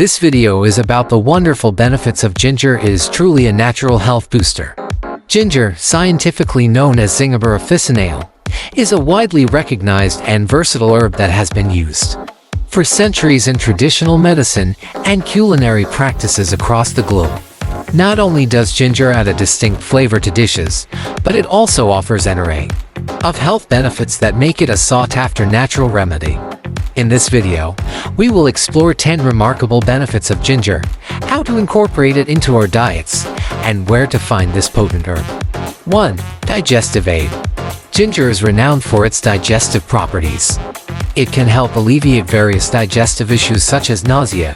This video is about the wonderful benefits of ginger. It is truly a natural health booster. Ginger, scientifically known as Zinger officinale, is a widely recognized and versatile herb that has been used for centuries in traditional medicine and culinary practices across the globe. Not only does ginger add a distinct flavor to dishes, but it also offers an array of health benefits that make it a sought-after natural remedy. In this video, we will explore 10 remarkable benefits of ginger, how to incorporate it into our diets, and where to find this potent herb. 1. Digestive aid. Ginger is renowned for its digestive properties. It can help alleviate various digestive issues such as nausea,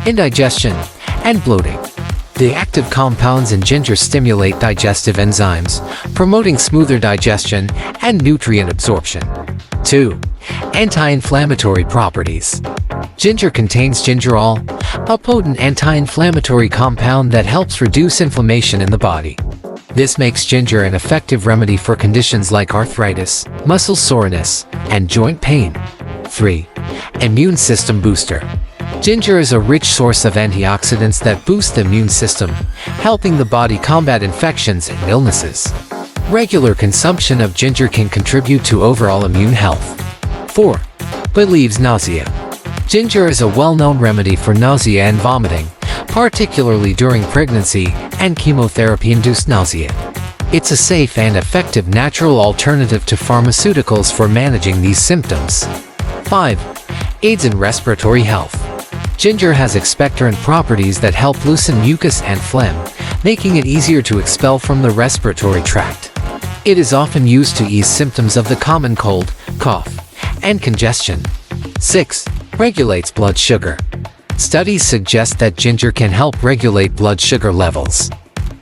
indigestion, and bloating. The active compounds in ginger stimulate digestive enzymes, promoting smoother digestion and nutrient absorption. 2. Anti-inflammatory properties. Ginger contains gingerol, a potent anti-inflammatory compound that helps reduce inflammation in the body. This makes ginger an effective remedy for conditions like arthritis, muscle soreness, and joint pain. 3. Immune system booster. Ginger is a rich source of antioxidants that boost the immune system, helping the body combat infections and illnesses. Regular consumption of ginger can contribute to overall immune health. 4. Relieves nausea. Ginger is a well-known remedy for nausea and vomiting, particularly during pregnancy and chemotherapy-induced nausea. It's a safe and effective natural alternative to pharmaceuticals for managing these symptoms. 5. Aids in respiratory health. Ginger has expectorant properties that help loosen mucus and phlegm, making it easier to expel from the respiratory tract. It is often used to ease symptoms of the common cold, cough, and congestion. 6. Regulates blood sugar. Studies suggest that ginger can help regulate blood sugar levels.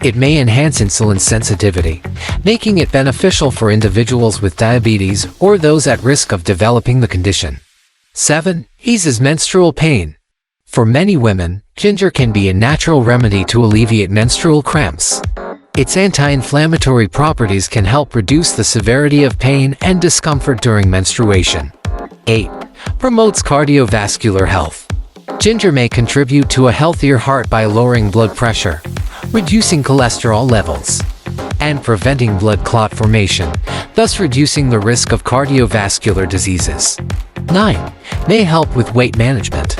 It may enhance insulin sensitivity, making it beneficial for individuals with diabetes or those at risk of developing the condition. 7. Eases menstrual pain. For many women, ginger can be a natural remedy to alleviate menstrual cramps. Its anti-inflammatory properties can help reduce the severity of pain and discomfort during menstruation. 8. Promotes cardiovascular health. Ginger may contribute to a healthier heart by lowering blood pressure, reducing cholesterol levels, and preventing blood clot formation, thus reducing the risk of cardiovascular diseases. 9. May help with weight management.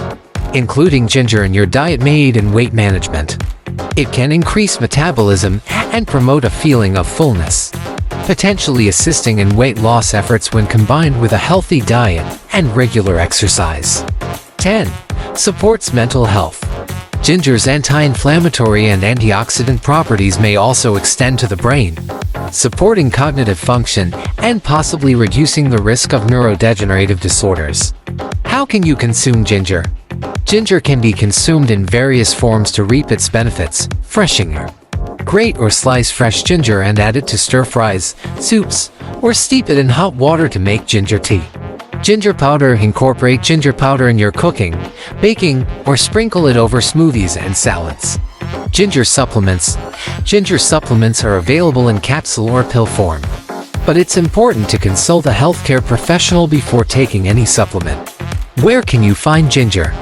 Including ginger in your diet may aid in weight management. It can increase metabolism and promote a feeling of fullness, potentially assisting in weight loss efforts when combined with a healthy diet and regular exercise. 10. Supports mental health. Ginger's anti-inflammatory and antioxidant properties may also extend to the brain, supporting cognitive function and possibly reducing the risk of neurodegenerative disorders. How can you consume ginger? Ginger can be consumed in various forms to reap its benefits. Freshinger. Grate or slice fresh ginger and add it to stir-fries, soups, or steep it in hot water to make ginger tea. Ginger powder. Incorporate ginger powder in your cooking, baking, or sprinkle it over smoothies and salads. Ginger supplements. Ginger supplements are available in capsule or pill form, but it's important to consult a healthcare professional before taking any supplement. Where can you find ginger?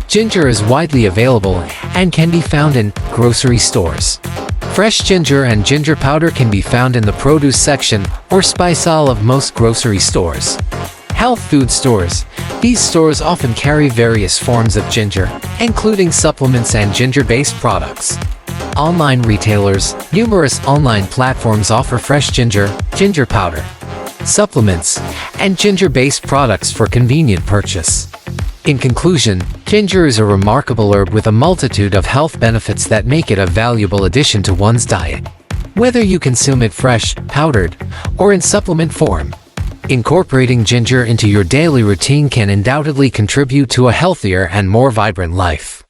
Ginger is widely available and can be found in grocery stores. Fresh ginger and ginger powder can be found in the produce section or spice aisle of most grocery stores. Health food stores. These stores often carry various forms of ginger, including supplements and ginger-based products. Online retailers. Numerous online platforms offer fresh ginger, ginger powder, supplements, and ginger-based products for convenient purchase. In conclusion, ginger is a remarkable herb with a multitude of health benefits that make it a valuable addition to one's diet. Whether you consume it fresh, powdered, or in supplement form, incorporating ginger into your daily routine can undoubtedly contribute to a healthier and more vibrant life.